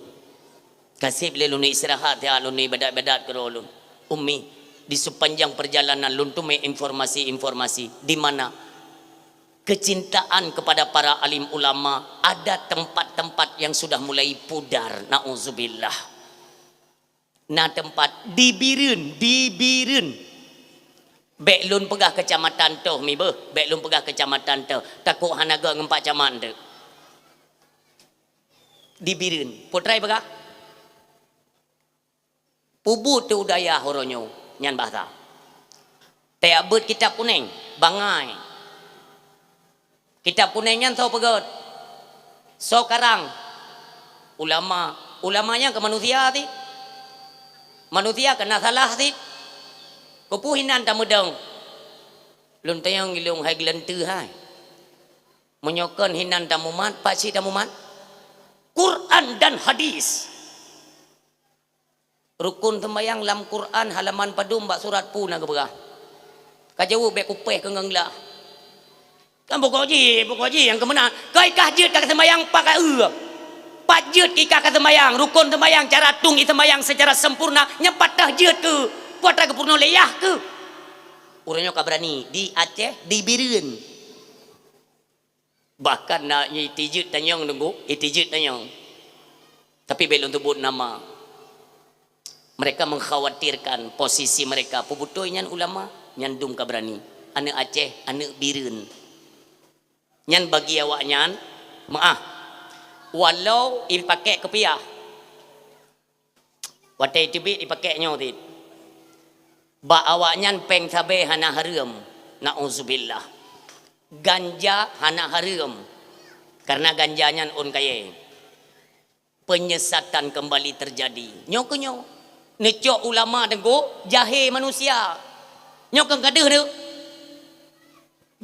Kasih bila lun istirahat ya lun ibadat-ibadat kero lun. Ummi di sepanjang perjalanan lun teme informasi-informasi di mana kecintaan kepada para alim ulama ada tempat-tempat yang sudah mulai pudar. Na'udzubillah. Nah tempat dibirin. Beklun pegah kecamatan tu mi beh. Beklun pegah kecamatan tu. Takut hanaga ngempak caman tu. Dibirin. Putrai pegah. Pubut tu udaya horonyo. Nyan bahasa. Tiap bet kitab kuning. Bangai. Kitab kuningnya tahu pegot. So karang ulamanya ke manusia ti. Manusia kena salah ti. Kepuhinan tak mudang. Lun tayang ilung hai gelentu hai. Menyokon hinan tak mumat, pakcik tak mumat. Quran dan hadis. Rukun sembahyang dalam Quran halaman padum bak surat pun nak berah. Kajau bek kupeh ke ngenglah. Kan pokok ji yang kemenang. Kau ikah jut kata sembahyang pakai Pak jut ikah kata sembahyang, rukun sembahyang cara tung sembahyang secara sempurna, nyepat dah jut ke. Buat dah kepurna leyah ke. Urangnya kau berani di Aceh dibirin. Bahkan nak itijut tanyong nunggu, itijut tanyong. Tapi belum sebut nama. Mereka mengkhawatirkan posisi mereka. Pubutoy nyan ulama, nyan dum kau berani. Anak Aceh, anak birin. Nyan bagi awak nyan maaf walau dipakai kepiah watai tibik dipakai nyo tit ba awak nyan peng sabe hana haram na'udzubillah ganja hana haram karena ganja nyan on kaya penyesatan kembali terjadi nyo ke nyo Necok ulama dengku jahil manusia. Nyok kadeh tu.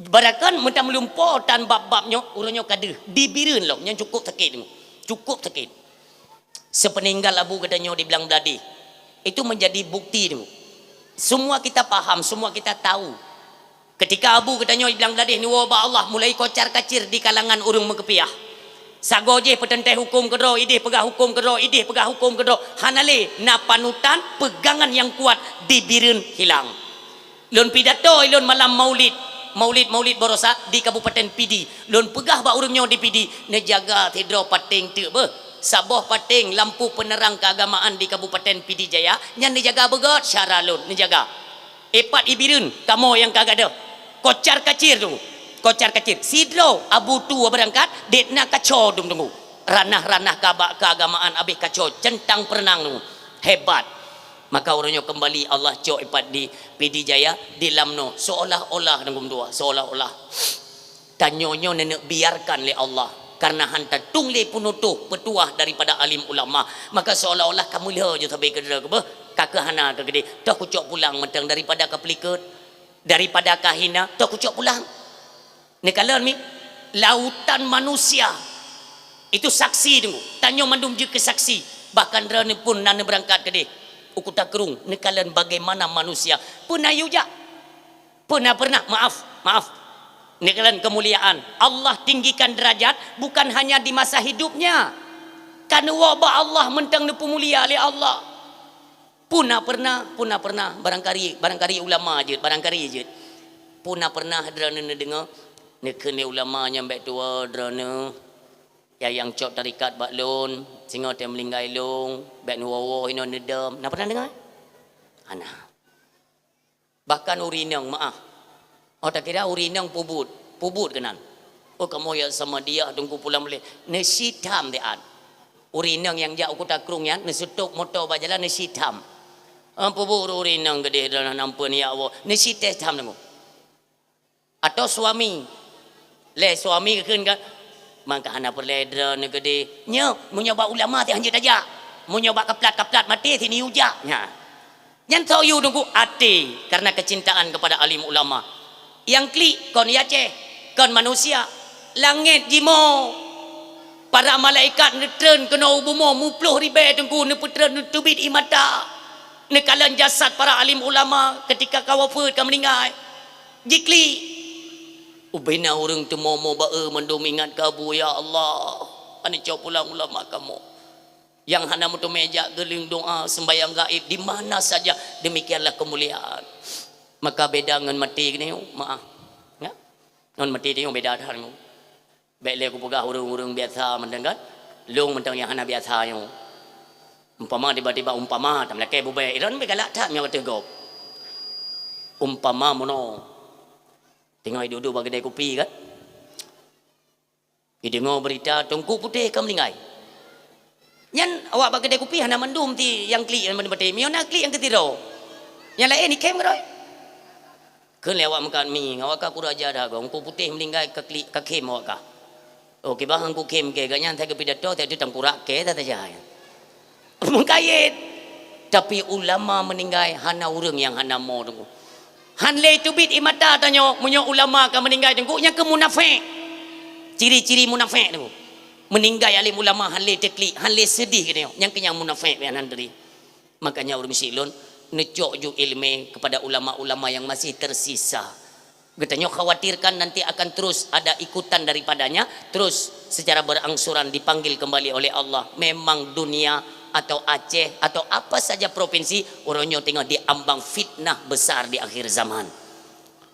Barakan mentang melumpur dan bab-bab nyok urang nyok kadeh. Dibireun loh yang cukup sakit tu. Cukup sakit. Sepeninggal abu katanya di belang beladi. Itu menjadi bukti tu. Semua kita paham, semua kita tahu. Ketika abu katanya di belang beladi ni wabah Allah mulai kocar kacir di kalangan urang mengepiah. Sagoje petentai hukum kedro, idih pegah hukum kedro, idih pegah hukum kedro. Hanale na panutan pegangan yang kuat dibireun hilang. Lon pidato lon malam maulid borosa di Kabupaten Pidi. Lon pegah ba urangnya di Pidi ne jaga tidro pating teu beuh. Saboh pating lampu penerang keagamaan di Kabupaten Pidi Jaya nyan dijaga begot syara lon dijaga. Epat ibireun kamu yang kagak ada. Kocar kacir tu. Kocar kacir sidro abu tua berangkat detna kacau tunggu ranah-ranah keagamaan abih kacau centang perenang tunggu hebat. Maka orangnya kembali Allah cok ipat di Pidi Jaya di lamno seolah-olah tunggu dua seolah-olah tanyonyo nenek biarkan le Allah karena hantar tungli penutuh petuah daripada alim ulama. Maka seolah-olah kamu lihat je sampai kedera ke kakak hana ke gede dah kucok pulang mentang daripada kepelikat daripada kahina dah kucok pulang. Nekalan mi lautan manusia itu saksi tunggu tanyo mandum je kesaksi bahkan rane pun nana berangkat ke dia ukuta kerung nekalan bagaimana manusia pernah yuja pernah maaf nekalan kemuliaan Allah tinggikan derajat bukan hanya di masa hidupnya karena wabah Allah mentang nepu mulia oleh Allah pernah barangkali ulama je barangkali je pernah drana dengar nekene ulama nyambe tua drana yang cok tarikat baklon singa tem melinggai long bek nuwo ino nedam. Nak pernah dengar? Ana. Bahkan urinang maaf. Oh tak kira urinang pubut kenan. Oh kamu ya sama dia tunggu pulang boleh. Nasi hitam dia. Urinang yang jak aku takrung yan nesutuk motor bajalan nasi hitam. Pubut urinang gede dan ampun ya Allah. Nasi hitam dengu. Atau suami le suami keun kan maka anak perledra ne gede nya menyoba ulama teh hanjit aja menyoba kaplat mati sini uja nya nyan tahu yu nunggu ati karena kecintaan kepada alim ulama yang kli kon yace kon manusia langit jimo para malaikat netren kena ubumo mupluh ribe tengku ne putra ne tubit imata ne kalan jasad para alim ulama ketika kawafut ka meninggal jikli ubina orang tu mau mendum ingat kabu ya Allah ani cau pulang ulama kamu yang hana mutu meja geling doa sembahyang gaib di mana saja demikianlah kemuliaan. Maka beda dengan mati ni maaf ya non mati ni beda dah ni bele ku pegah urang-urang biasa mendengar long mentang yang hana biasa yang umpama tiba-tiba umpama tam lake bubai iran be galak tak nya tegop umpama mono tengok duduk bagi kedai kopi kan. Dengar berita Tungku Putih ke meninggal. Yang awak bagi kedai kopi hanya mendum ti yang klik yang berdebati. Miona klik yang ketiro. Yang lain ni kem ke doi. Keun lewat makan mi awak ka kuraja dah gong Tungku Putih meninggal ke klik ke kem awak ka. Oh ke bahang ku kem ke ganyan tak ke pidato tak ditang kurak ke tak jaya. Mengkait. Tapi ulama meninggal hana urang yang hana mau tunggu. Hanle tubit imata tanya munyo ulama ka meninggal tengku nya ke munafik. Ciri-ciri munafik tu. Meninggal alim ulama hanle teklik, hanle sedih kena yang kenyang munafik pian handri. Makanya urang silon necok ju ilmu kepada ulama-ulama yang masih tersisa. Katanya khawatirkan nanti akan terus ada ikutan daripadanya, terus secara berangsuran dipanggil kembali oleh Allah. Memang dunia atau Aceh atau apa saja provinsi orangnya tengok diambang fitnah besar di akhir zaman.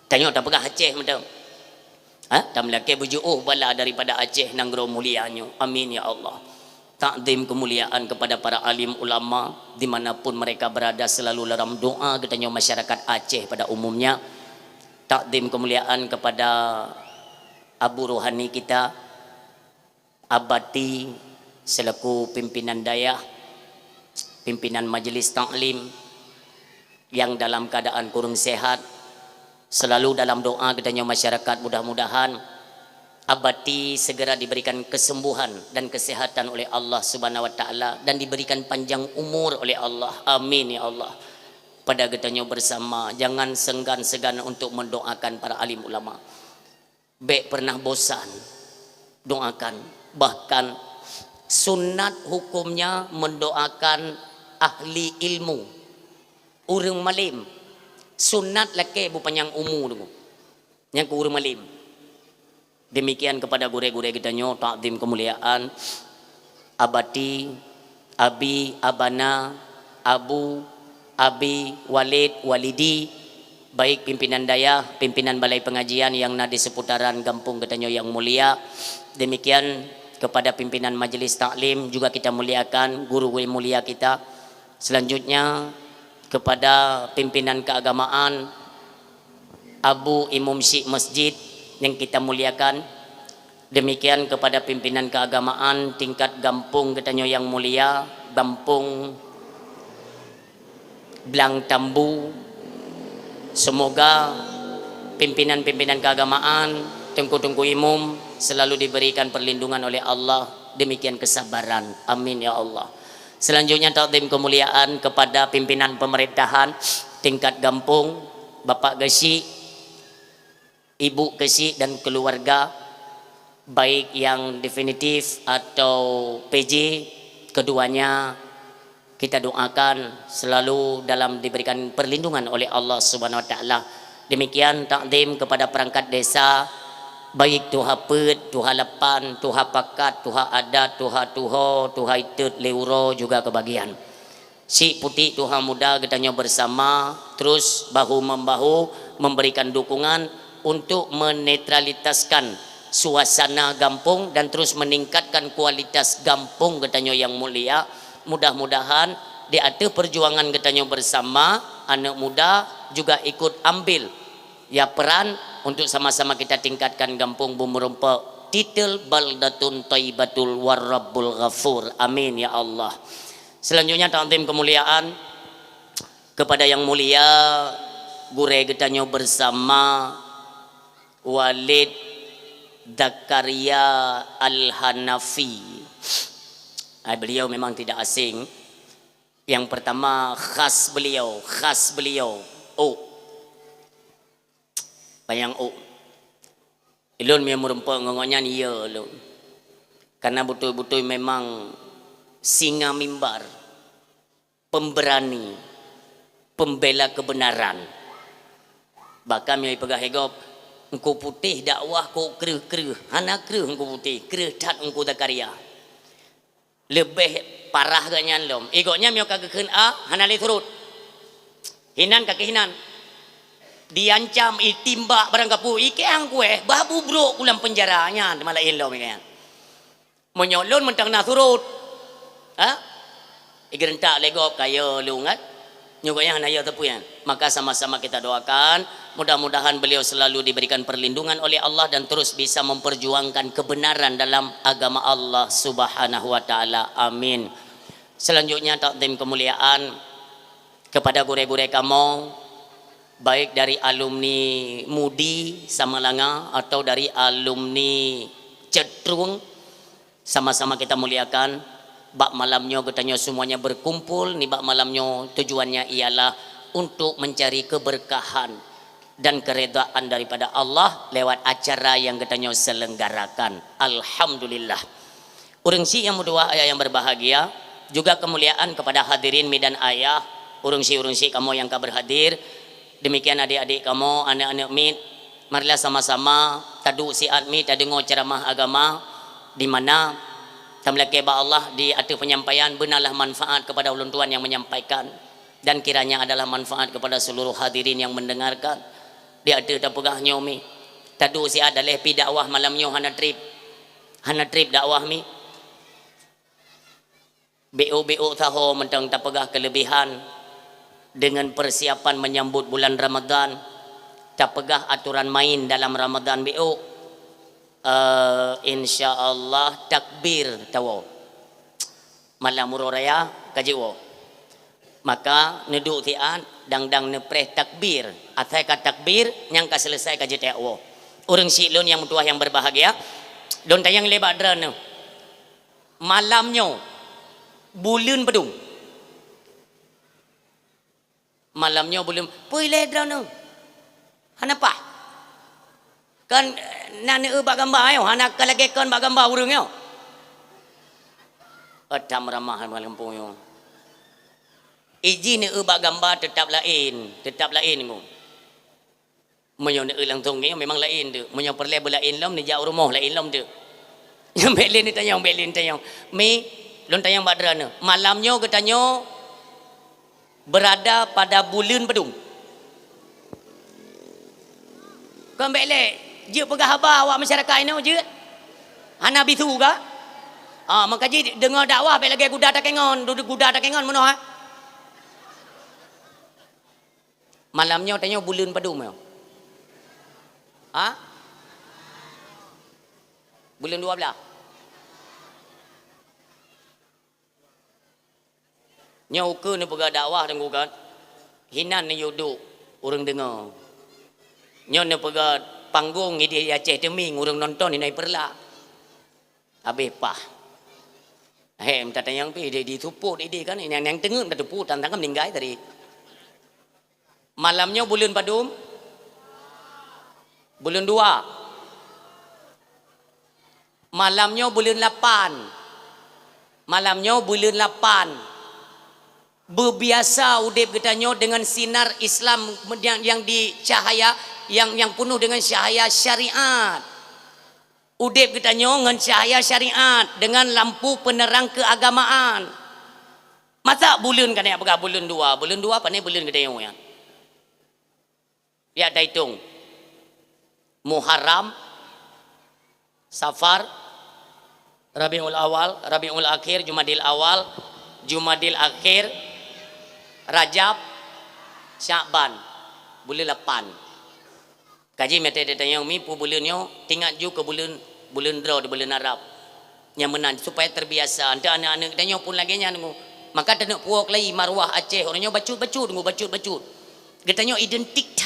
Tengok dah pegah Aceh macam tam laki bujuk bala daripada Aceh nanggro mulianya. Amin ya Allah. Takdim kemuliaan kepada para alim ulama dimanapun mereka berada selalu dalam doa katanya masyarakat Aceh pada umumnya. Takdim kemuliaan kepada Abu Rohani kita Abati selaku pimpinan dayah pimpinan majelis taklim yang dalam keadaan kurang sehat selalu dalam doa katanya masyarakat mudah-mudahan Abati segera diberikan kesembuhan dan kesehatan oleh Allah Subhanahu wa taala dan diberikan panjang umur oleh Allah. Amin ya Allah. Pada getanya bersama jangan segan-segan untuk mendoakan para alim ulama. Baik pernah bosan doakan, bahkan sunat hukumnya mendoakan ahli ilmu urang malim. Sunat laki bupanjang umur tu yang ke urang malim. Demikian kepada gure-gure kita nyo takdim kemuliaan abati, abi, abana, abu, abi, walid, walidi, baik pimpinan daya, pimpinan balai pengajian yang ada di seputaran kampung kita nyo yang mulia. Demikian kepada pimpinan majelis taklim juga kita muliakan, guru-guru mulia kita. Selanjutnya kepada pimpinan keagamaan, Abu Imam Syekh Masjid yang kita muliakan. Demikian kepada pimpinan keagamaan tingkat kampung ketanyo yang mulia, kampung Blang Tambu. Semoga pimpinan-pimpinan keagamaan, tengku-tengku imam selalu diberikan perlindungan oleh Allah, demikian kesabaran. Amin ya Allah. Selanjutnya takdim kemuliaan kepada pimpinan pemerintahan tingkat kampung, Bapak Gesi, Ibu Kesi dan keluarga, baik yang definitif atau PJ, keduanya kita doakan selalu dalam diberikan perlindungan oleh Allah Subhanahu wa taala. Demikian takdim kepada perangkat desa, baik tuha pet, tuha lapan, tuha pakat, tuha adat, tuha tuho, tuha itut, leuro juga kebagian. Si putih tuha muda getanya bersama terus bahu membahu memberikan dukungan untuk menetralitaskan suasana kampung dan terus meningkatkan kualitas kampung getanyo yang mulia. Mudah-mudahan di ada perjuangan getanyo bersama, anak muda juga ikut ambil ya peran untuk sama-sama kita tingkatkan kampung Bumurumpa titel baldatun thayyibatul warabbul ghafur. Amin ya Allah. Selanjutnya takdim kemuliaan kepada yang mulia gure getanyo bersama Walid Zakaria Al-Hanafi. Beliau memang tidak asing. Yang pertama khas beliau. Bayang Ilun memang merempak ngongoknya ni ya lun. Karena betul-betul memang singa mimbar, pemberani, pembela kebenaran. Bahkan yang pegah hegop engkau putih dakwah kau kereh hana kereh engkau putih kereh tat engkau Zakaria lebih parah ganyan lom igoknya mio kageken hana le turut hinan kakehinan diancam itimbak barang kapu ike ang kue babu bro kulam penjaranya malain lom kan menyolon mentang na turut igerentak legop kaya lungat nyuganya hana ya tepuyan. Maka sama-sama kita doakan mudah-mudahan beliau selalu diberikan perlindungan oleh Allah dan terus bisa memperjuangkan kebenaran dalam agama Allah Subhanahu wa taala. Amin. Selanjutnya takdim kemuliaan kepada gure-gure kamu baik dari alumni Mudi Samalanga atau dari alumni Cetrung, sama-sama kita muliakan. Bak malamnya katanya semuanya berkumpul ni bak malamnya tujuannya ialah untuk mencari keberkahan dan keredaan daripada Allah lewat acara yang katanya selenggarakan. Alhamdulillah. Urang si yang kedua ayah yang berbahagia juga kemuliaan kepada hadirin mi dan ayah urang si kamu yang berhadir. Demikian adik-adik kamu, anak-anak mi, marilah sama-sama tadu si admi tadengo ceramah agama di mana tamlake ba Allah di atu penyampaian benarlah manfaat kepada ulun tuan yang menyampaikan dan kiranya adalah manfaat kepada seluruh hadirin yang mendengarkan. Di atu tapegah nyomi tadu si adalah pi dakwah malam nyo hana trip dakwah mi BO taho mentang tapegah kelebihan dengan persiapan menyambut bulan Ramadan, tapegah aturan main dalam Ramadan BO. Insyaallah takbir tawo malam muroraya kajiwo maka neduk tian dang nepreh takbir atai ka takbir yang ka selesai kaji tawo urang silun yang mutuah yang berbahagia Don tayang lebat drana. Malamnya bulan pedung. Malamnya bulan pui drana. Hanapa? Kan nana bak gambar yo, hanak lagi kan bak gambar urang yo. Atam ramah malam pun yo. Izin bak gambar tetap lain mu. Menyo nak langsung ni memang lain tu. Menyo perle lain lam ni jauh rumah lain lam tu. Yang belin ni tayang mi lon tayang badrana. Malamnya katanya berada pada bulan pedung. Kan belek je pegah habar awak masyarakat ini je. Hana bisu ka? Maka je dengar dakwah bel lagi guda tak kengon, duduk guda tak kengon mono ha. Malamnya tanya bulan pedung yo. Bulan 12. Nyau ke ni pegah dakwah dengan kan. Hinan ni yuduk orang dengar. Nyau ni pegah panggung ni dia Aceh Teming orang nonton ni naik perla. Habis pah. Minta tanya pi dia ditupuk dia kan yang tengah dah tupuk tantang meninggal tadi. Malamnya bulan padum. Bulan 2. Malamnya bulan 8. Malamnya bulan 8. Berbiasa udip katanya dengan sinar Islam yang dicahaya yang penuh dengan cahaya syariat. Udip katanya dengan cahaya syariat dengan lampu penerang keagamaan. Masa bulan kan ya pegang bulan 2. Bulan 2 apa ni bulan katanya ya. Ya dah hitung. Muharram, Safar, Rabiul Awal, Rabiul Akhir, Jumadil Awal, Jumadil Akhir, Rajab, Syakban, bulan 8. Kaji mete tanya mi pu bulannya tinggal ju ke bulan draw di bulan Arab. Yang menang supaya terbiasa. Anda anak-anak tanya pun lagi nya nunggu. Maka tenek puak lagi marwah Aceh orangnya bacut nunggu bacut. Katanya identik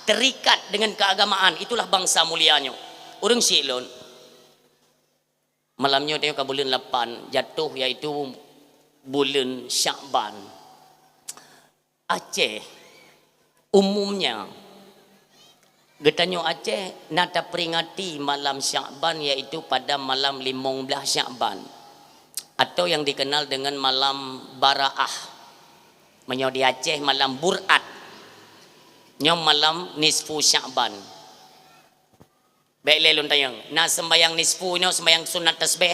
terikat dengan keagamaan, itulah bangsa mulianya. Orang Silon malamnya tengok ke bulan 8 jatuh iaitu bulan Syakban. Aceh umumnya getanya Aceh nata peringati malam Syakban iaitu pada malam 15 Syakban atau yang dikenal dengan malam Baraah. Menyo di Aceh malam Burat. Nyom malam nisfu Syakban. Baik lelun tayang. Nah sembayang nisfu nyo sembayang sunat tasbih.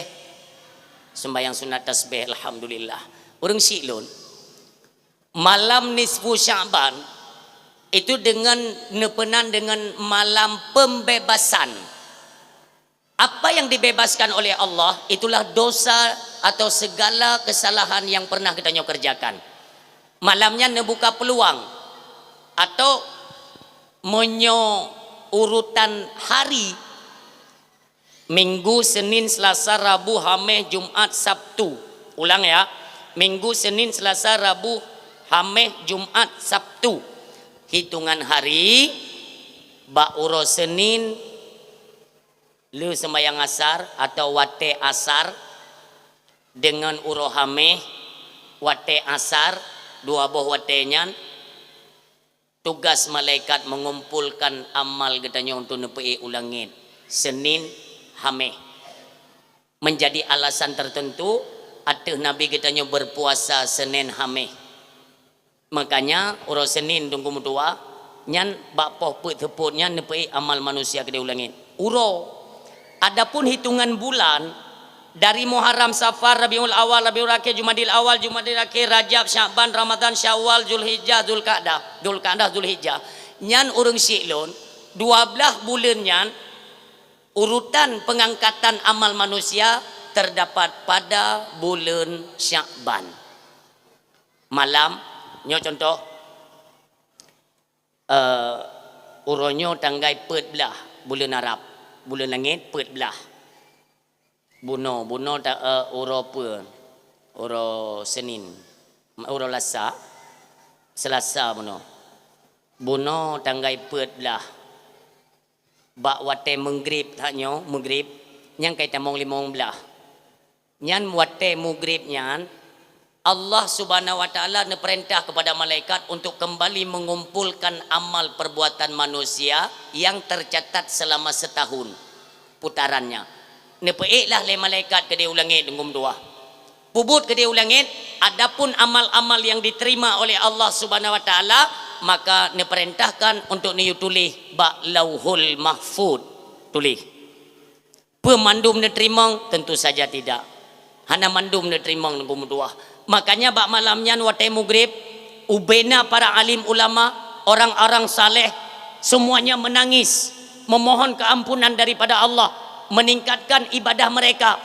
Sembayang sunat tasbih alhamdulillah. Orang Silon malam nisfu Syakban itu dengan nepenan dengan malam pembebasan. Apa yang dibebaskan oleh Allah itulah dosa atau segala kesalahan yang pernah kita kerjakan. Malamnya nebuka peluang atau menyo urutan hari Minggu, Senin, Selasa, Rabu, Khamis, Jumat, Sabtu. Ulang ya. Minggu, Senin, Selasa, Rabu, Khamis, Jumat, Sabtu. Hitungan hari bak uro Senin lu sembahyang asar atau wate asar dengan uro Khamis wate asar dua buah watenya. Tugas malaikat mengumpulkan amal katanya untuk nepei ulangin Senin Khamis. Menjadi alasan tertentu atau Nabi katanya berpuasa Senin Khamis. Makanya orang Senin tunggu mutua nyan bakpoh put teputnya nepei amal manusia kedai ulangin. Adapun hitungan bulan dari Muharram, Safar, Rabiul Awal, Rabiul Akhir, Jumadil Awal, Jumadil Akhir, Rajab, Syakban, Ramadan, Syawal, Zulhijjah, Zulqa'dah, Zulhijjah. Nyan urang Silon 12 bulan nyan urutan pengangkatan amal manusia terdapat pada bulan Syakban. Malam nyo contoh uronyo tanggai pet belah bulan Arab, bulan langit pet belah. Buno tak uro apa? Uro Senin, uro Selasa buno tanggai pet belah. Bak wate menggrib taknyo, Yang kaitan mong limong belah. Nyan wate mugrib nyan Allah subhanahu wa ta'ala perintah kepada malaikat untuk kembali mengumpulkan amal perbuatan manusia yang tercatat selama setahun putarannya. Nepeiklah le malaikat ke dia ulangit dengan dua. Pubut ke dia ulangit, adapun amal-amal yang diterima oleh Allah subhanahu wa ta'ala maka neperintahkan untuk niu tulis bak lauhul mahfud. Tulis. Pemandum neterima tentu saja tidak. Hana mandum neterima dengan dua. Makanya bak malamnya watai mugrib ubena para alim ulama, orang-orang saleh semuanya menangis memohon keampunan daripada Allah, meningkatkan ibadah mereka,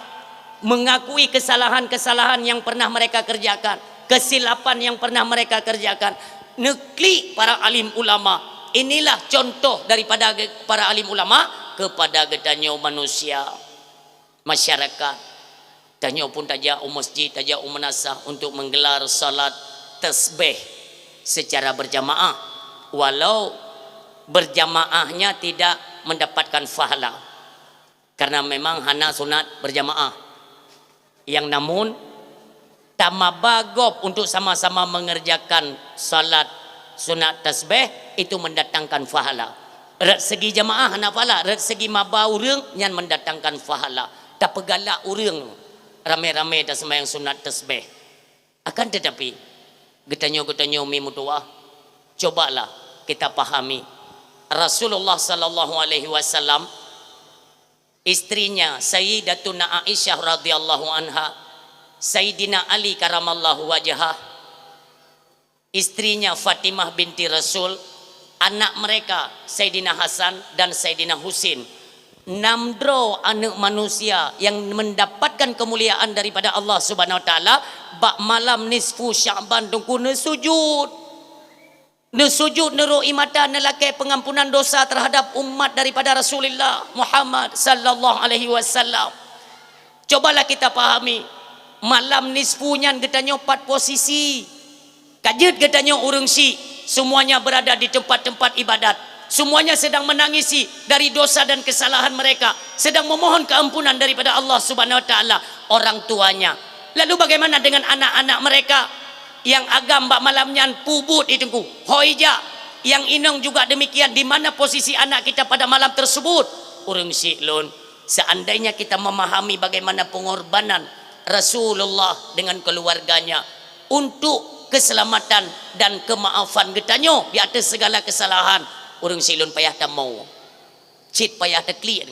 mengakui kesalahan-kesalahan yang pernah mereka kerjakan, kesilapan yang pernah mereka kerjakan. Nekli para alim ulama. Inilah contoh daripada para alim ulama kepada gedanyo manusia masyarakat. Tanya pun tajak masjid, tajak menasah untuk menggelar salat tasbih secara berjamaah, walau berjamaahnya tidak mendapatkan pahala karena memang hana sunat berjamaah. Yang namun tamabagop untuk sama-sama mengerjakan salat sunat tasbih itu mendatangkan pahala. Rat segi jamaah hana pahala, rat segi maba urang yang mendatangkan pahala. Tak pegalak urang ramai-ramai dah sembahyang sunat tasbih. Akan tetapi getanyo-getanyo mi mutuah, cobalah kita pahami Rasulullah sallallahu alaihi wasallam, istrinya Sayyidatuna Aisyah radhiyallahu anha, Sayyidina Ali karamallahu wajhah, istrinya Fatimah binti Rasul, anak mereka Sayyidina Hasan dan Sayyidina Husin, namdro anak manusia yang mendapatkan kemuliaan daripada Allah subhanahu wa ta'ala bak malam nisfu Sya'ban tunggu nesujud neroi mata nelakai pengampunan dosa terhadap umat daripada Rasulullah Muhammad sallallahu alaihi wasallam. Cobalah kita pahami malam nisfunya getanyo 4 posisi kajet getanyo urang si semuanya berada di tempat-tempat ibadat, semuanya sedang menangisi dari dosa dan kesalahan mereka, sedang memohon keampunan daripada Allah subhanahu wa ta'ala. Orang tuanya, lalu bagaimana dengan anak-anak mereka yang agam bak malamnya pubut itu hoija, yang inong juga demikian. Di mana posisi anak kita pada malam tersebut? Urang siklun, seandainya kita memahami bagaimana pengorbanan Rasulullah dengan keluarganya untuk keselamatan dan kemaafan getanyo di atas segala kesalahan, urang silun payah tak mau cit payah tak klik